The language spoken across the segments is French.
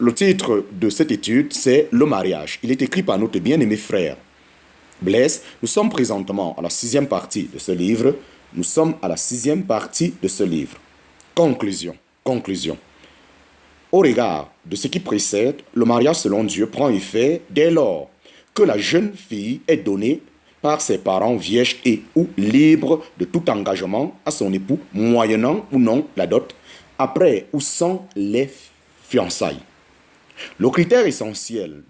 Le titre de cette étude, c'est Le mariage. Il est écrit par notre bien-aimé frère Blaise. Nous sommes présentement à la 6e partie de ce livre. Nous sommes à la 6e partie de ce livre. Conclusion. Conclusion. Au regard de ce qui précède, le mariage selon Dieu prend effet dès lors que la jeune fille est donnée par ses parents vierges et ou libres de tout engagement à son époux, moyennant ou non la dot, après ou sans les fiançailles. Le critère essentiel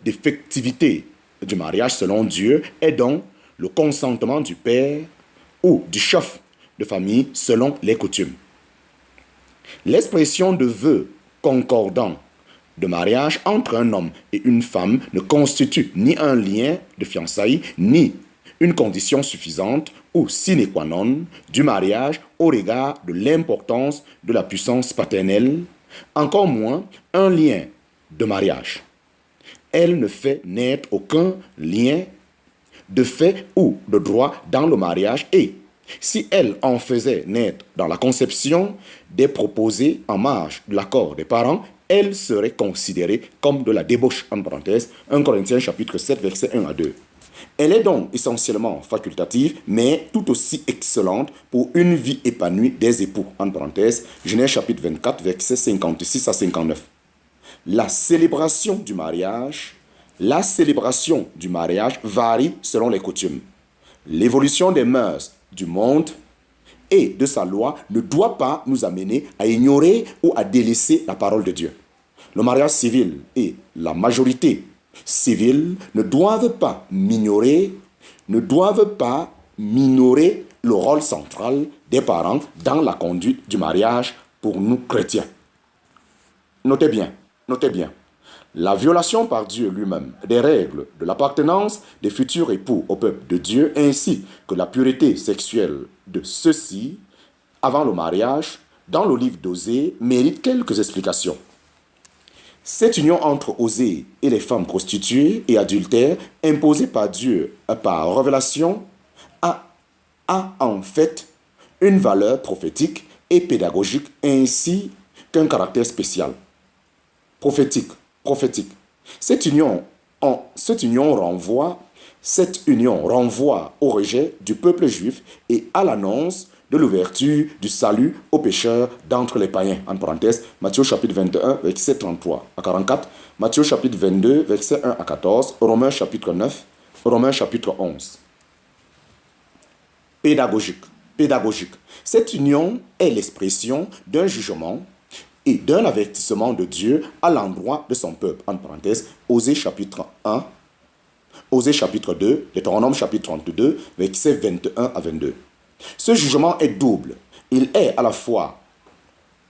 d'effectivité du mariage selon Dieu est donc le consentement du père ou du chef de famille selon les coutumes. L'expression de vœu concordant de mariage entre un homme et une femme ne constitue ni un lien de fiançailles, ni une condition suffisante ou sine qua non du mariage au regard de l'importance de la puissance paternelle, encore moins un lien de mariage. Elle ne fait naître aucun lien de fait ou de droit dans le mariage et, si elle en faisait naître dans la conception des proposés en marge de l'accord des parents, elle serait considérée comme de la débauche, en parenthèse, 1 Corinthiens chapitre 7, versets 1 à 2. Elle est donc essentiellement facultative, mais tout aussi excellente pour une vie épanouie des époux, en parenthèse, Genèse chapitre 24, versets 56 à 59. La célébration du mariage varie selon les coutumes. L'évolution des mœurs du monde et de sa loi ne doit pas nous amener à ignorer ou à délaisser la parole de Dieu. Le mariage civil et la majorité civile ne doivent pas minorer le rôle central des parents dans la conduite du mariage pour nous chrétiens. Notez bien. La violation par Dieu lui-même des règles de l'appartenance des futurs époux au peuple de Dieu ainsi que la pureté sexuelle de ceux-ci avant le mariage dans le livre d'Osée mérite quelques explications. Cette union entre Osée et les femmes prostituées et adultères imposée par Dieu par révélation a en fait une valeur prophétique et pédagogique ainsi qu'un caractère spécial. Prophétique. Cette union renvoie au rejet du peuple juif et à l'annonce de l'ouverture du salut aux pécheurs d'entre les païens. En parenthèse, Matthieu chapitre 21, verset 33 à 44, Matthieu chapitre 22, verset 1 à 14, Romains chapitre 9, Romains chapitre 11. Pédagogique. Cette union est l'expression d'un jugement et d'un avertissement de Dieu à l'endroit de son peuple. En parenthèse, Osée chapitre 1, Osée chapitre 2, Deutéronome chapitre 32, versets 21 à 22. Ce jugement est double. Il est à la fois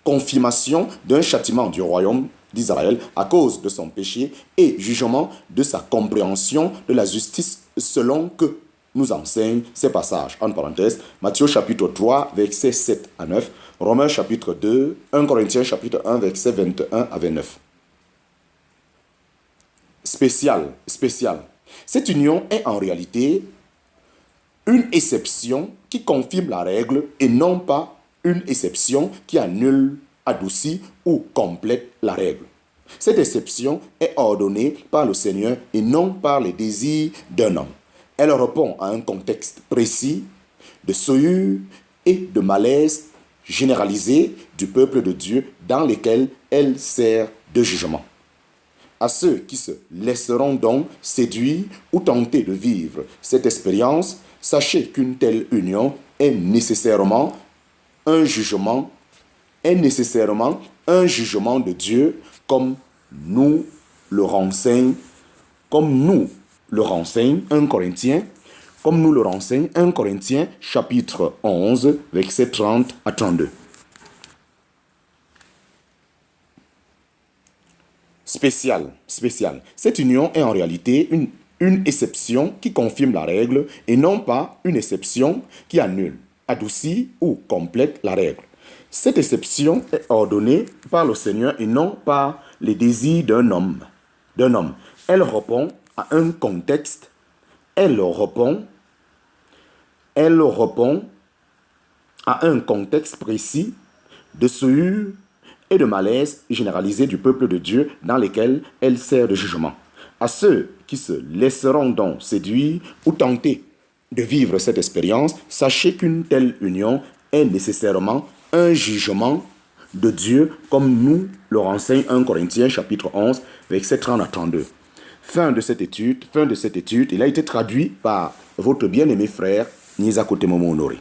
confirmation d'un châtiment du royaume d'Israël à cause de son péché et jugement de sa compréhension de la justice selon que nous enseignent ces passages. En parenthèse, Matthieu chapitre 3, versets 7 à 9, Romains chapitre 2, 1 Corinthiens chapitre 1, versets 21 à 29. Spécial. Cette union est en réalité une exception qui confirme la règle et non pas une exception qui annule, adoucit ou complète la règle. Cette exception est ordonnée par le Seigneur et non par les désirs d'un homme. Elle répond à un contexte précis de souillure et de malaise généralisé du peuple de Dieu dans lesquels elle sert de jugement. À ceux qui se laisseront donc séduire ou tenter de vivre cette expérience, sachez qu'une telle union est nécessairement un jugement de Dieu comme nous le renseigne 1 Corinthiens chapitre 11 versets 30 à 32. Spécial. Cette union est en réalité une exception qui confirme la règle et non pas une exception qui annule, adoucit ou complète la règle. Cette exception est ordonnée par le Seigneur et non par les désirs d'un homme. Elle répond à un contexte. Elle répond à un contexte précis de souillure et de malaise généralisé du peuple de Dieu dans lesquels elle sert de jugement. À ceux qui se laisseront donc séduire ou tenter de vivre cette expérience, sachez qu'une telle union est nécessairement un jugement de Dieu, comme nous le renseigne 1 Corinthiens chapitre 11, versets 30 à 32. Fin de cette étude, il a été traduit par votre bien-aimé frère Niesa Kotemomo Honoré.